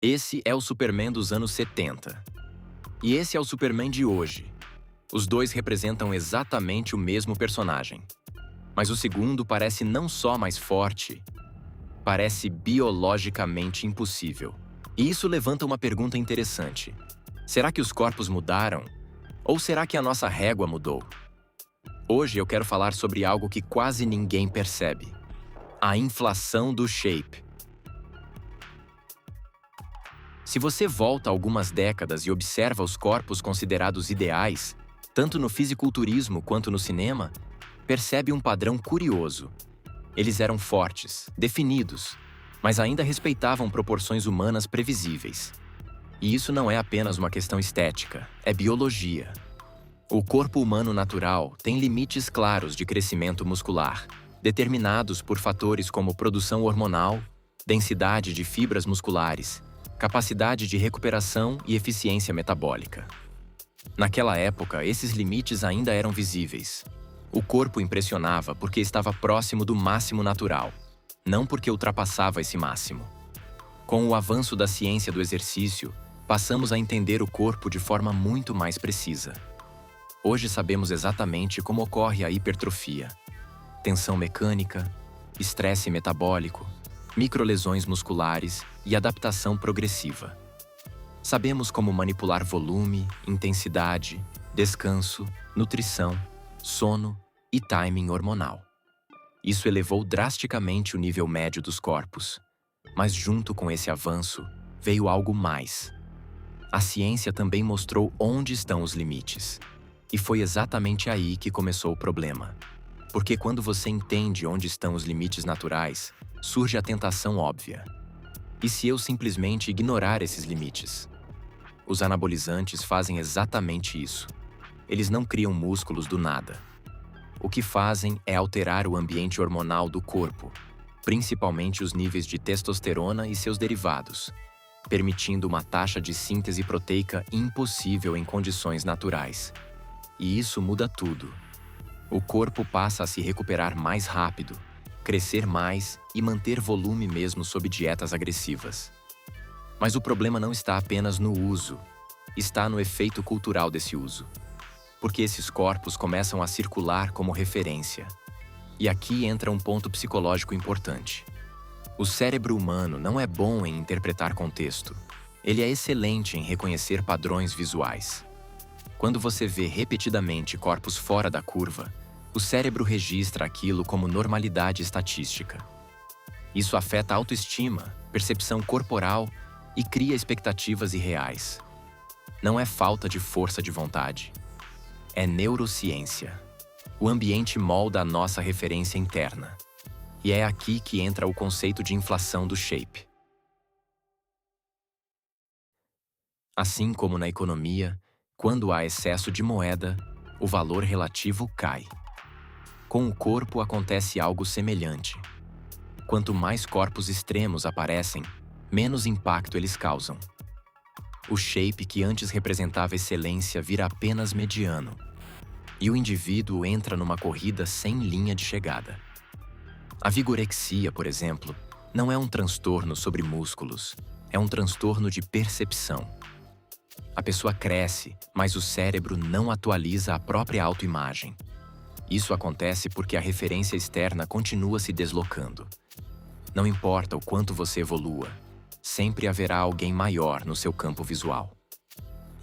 Esse é o Superman dos anos 70. E esse é o Superman de hoje. Os dois representam exatamente o mesmo personagem. Mas o segundo parece não só mais forte, parece biologicamente impossível. E isso levanta uma pergunta interessante. Será que os corpos mudaram? Ou será que a nossa régua mudou? Hoje eu quero falar sobre algo que quase ninguém percebe: a inflação do shape. Se você volta algumas décadas e observa os corpos considerados ideais, tanto no fisiculturismo quanto no cinema, percebe um padrão curioso. Eles eram fortes, definidos, mas ainda respeitavam proporções humanas previsíveis. E isso não é apenas uma questão estética, é biologia. O corpo humano natural tem limites claros de crescimento muscular, determinados por fatores como produção hormonal, densidade de fibras musculares, capacidade de recuperação e eficiência metabólica. Naquela época, esses limites ainda eram visíveis. O corpo impressionava porque estava próximo do máximo natural, não porque ultrapassava esse máximo. Com o avanço da ciência do exercício, passamos a entender o corpo de forma muito mais precisa. Hoje sabemos exatamente como ocorre a hipertrofia: tensão mecânica, estresse metabólico, microlesões musculares e adaptação progressiva. Sabemos como manipular volume, intensidade, descanso, nutrição, sono e timing hormonal. Isso elevou drasticamente o nível médio dos corpos. Mas junto com esse avanço, veio algo mais. A ciência também mostrou onde estão os limites. E foi exatamente aí que começou o problema. Porque quando você entende onde estão os limites naturais, surge a tentação óbvia. E se eu simplesmente ignorar esses limites? Os anabolizantes fazem exatamente isso. Eles não criam músculos do nada. O que fazem é alterar o ambiente hormonal do corpo, principalmente os níveis de testosterona e seus derivados, permitindo uma taxa de síntese proteica impossível em condições naturais. E isso muda tudo. O corpo passa a se recuperar mais rápido, crescer mais e manter volume mesmo sob dietas agressivas. Mas o problema não está apenas no uso, está no efeito cultural desse uso. Porque esses corpos começam a circular como referência. E aqui entra um ponto psicológico importante. O cérebro humano não é bom em interpretar contexto. Ele é excelente em reconhecer padrões visuais. Quando você vê repetidamente corpos fora da curva, o cérebro registra aquilo como normalidade estatística. Isso afeta a autoestima, percepção corporal e cria expectativas irreais. Não é falta de força de vontade. É neurociência. O ambiente molda a nossa referência interna. E é aqui que entra o conceito de inflação do shape. Assim como na economia, quando há excesso de moeda, o valor relativo cai. Com o corpo acontece algo semelhante. Quanto mais corpos extremos aparecem, menos impacto eles causam. O shape que antes representava excelência vira apenas mediano. E o indivíduo entra numa corrida sem linha de chegada. A vigorexia, por exemplo, não é um transtorno sobre músculos, é um transtorno de percepção. A pessoa cresce, mas o cérebro não atualiza a própria autoimagem. Isso acontece porque a referência externa continua se deslocando. Não importa o quanto você evolua, sempre haverá alguém maior no seu campo visual.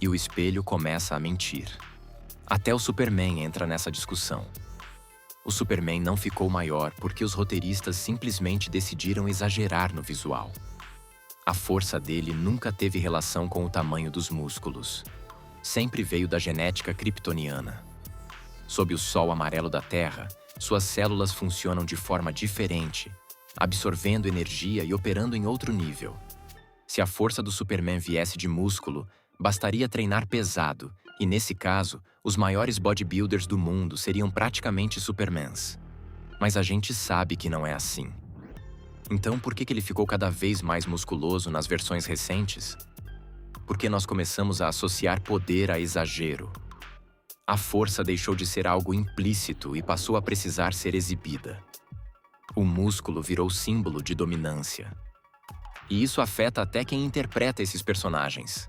E o espelho começa a mentir. Até o Superman entra nessa discussão. O Superman não ficou maior porque os roteiristas simplesmente decidiram exagerar no visual. A força dele nunca teve relação com o tamanho dos músculos. Sempre veio da genética kryptoniana. Sob o sol amarelo da Terra, suas células funcionam de forma diferente, absorvendo energia e operando em outro nível. Se a força do Superman viesse de músculo, bastaria treinar pesado, e nesse caso, os maiores bodybuilders do mundo seriam praticamente Supermans. Mas a gente sabe que não é assim. Então, por que ele ficou cada vez mais musculoso nas versões recentes? Porque nós começamos a associar poder a exagero. A força deixou de ser algo implícito e passou a precisar ser exibida. O músculo virou símbolo de dominância. E isso afeta até quem interpreta esses personagens.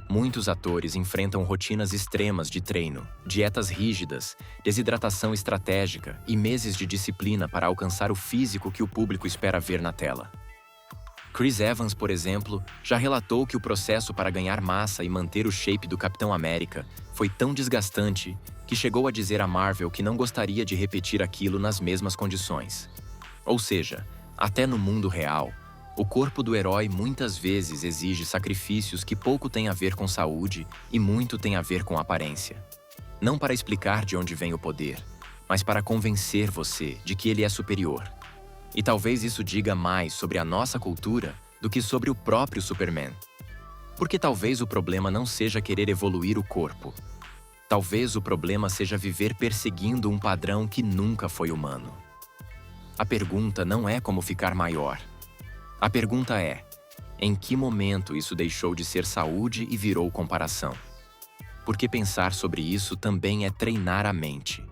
Muitos atores enfrentam rotinas extremas de treino, dietas rígidas, desidratação estratégica e meses de disciplina para alcançar o físico que o público espera ver na tela. Chris Evans, por exemplo, já relatou que o processo para ganhar massa e manter o shape do Capitão América foi tão desgastante que chegou a dizer à Marvel que não gostaria de repetir aquilo nas mesmas condições. Ou seja, até no mundo real, o corpo do herói muitas vezes exige sacrifícios que pouco têm a ver com saúde e muito têm a ver com aparência. Não para explicar de onde vem o poder, mas para convencer você de que ele é superior. E talvez isso diga mais sobre a nossa cultura do que sobre o próprio Superman. Porque talvez o problema não seja querer evoluir o corpo. Talvez o problema seja viver perseguindo um padrão que nunca foi humano. A pergunta não é como ficar maior. A pergunta é: em que momento isso deixou de ser saúde e virou comparação? Porque pensar sobre isso também é treinar a mente.